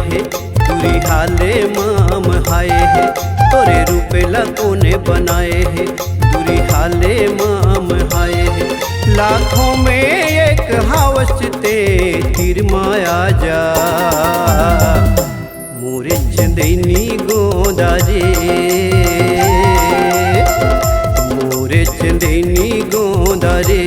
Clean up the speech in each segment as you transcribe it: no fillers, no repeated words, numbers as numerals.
है दूरी हाले माम हाय है तोरे रूपेला कोने बनाए है दूरी हाले माम हाय है लाखों में एक हावसते तीर माया जा मोरे चंदैनी गोदा रे मोरे चंदैनी गोदा रे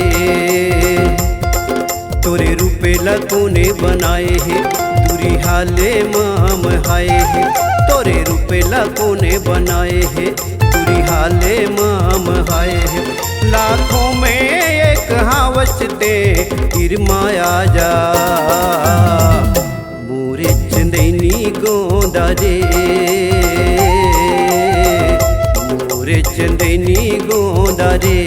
तोरे रूपेला कोने बनाए है दूरी हाले माम हाय है तोरे रूपेला कोने बनाए है दूरी हाले माम हाय है लाखों में एक हावसते तीर माया जा मोरे चंदैनी गोदा रे मोरे चंदैनी गोदा रे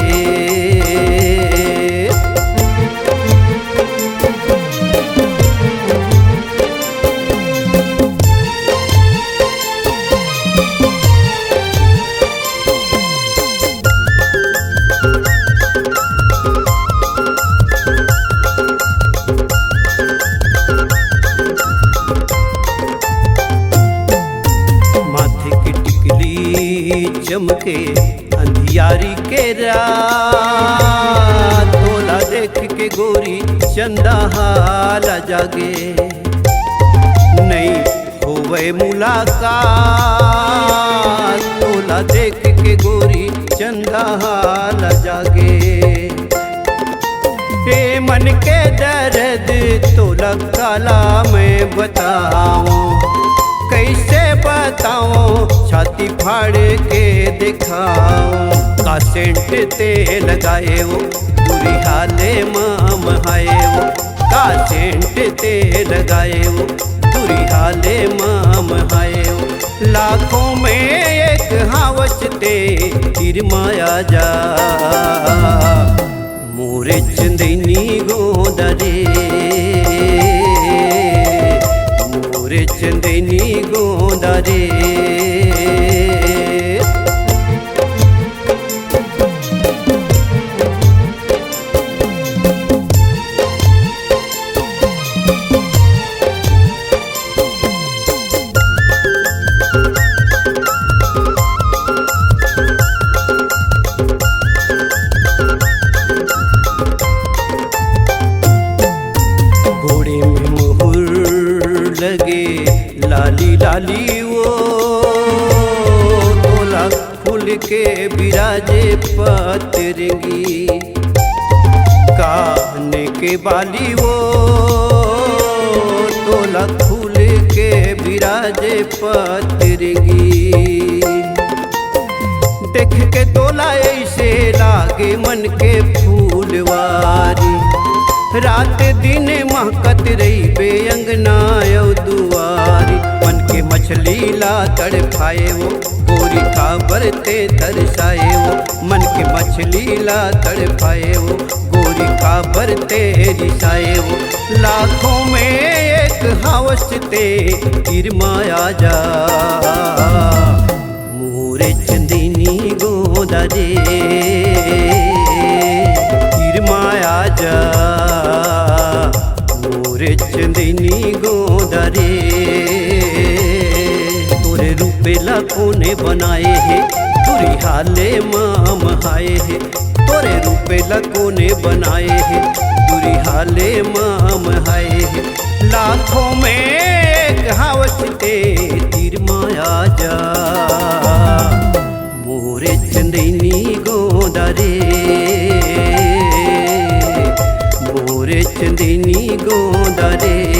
चमके अंधियारी के रात तोला देख के गोरी चंदा हाला जागे नहीं होवे मुलाकात तोला देख के गोरी चंदा हाला जागे हे मन के दर्द तोला काला मैं बताऊं कैसे बताऊं छाती फाड़ के दिखाऊं का सेंट ते लगाए वो दूरी हाले माम हाय वो का सेंट ते लगाए वो दूरी हाले माम हाय वो लाखों में एक हावसते तीर माया जा मोरे चंदैनी गोदा रे मोरे चंदैनी गोदा रे लगे लाली लाली वो तोला फूल के बिराजे पतरंगी काने के बाली वो तोला फूल के बिराजे पतरंगी देख के तोला ऐसे लागे मन के फूलवारी रात दिन महकत रही बेअंगना दुआरी मन के मछली ला तड़पाए वो गोरी काबर ते तरसाए वो मन के मछली ला तड़पाए वो गोरी काबर ते रिसाए वो लाखों में एक हावसते तीर माया जा मोरे चंदैनी गोदा रे तीर माया जा मोरे चंदैनी गोदा रे तोरे रूपेला कोने बनाए है दूरी हाले माम हाय है तोरे रूपेला कोने बनाए है दूरी हाले माम हाय है लाखों में एक हावसते तीर माया जा मोरे चंदैनी गोदा रे मोरे चंदैनी गोदा रे।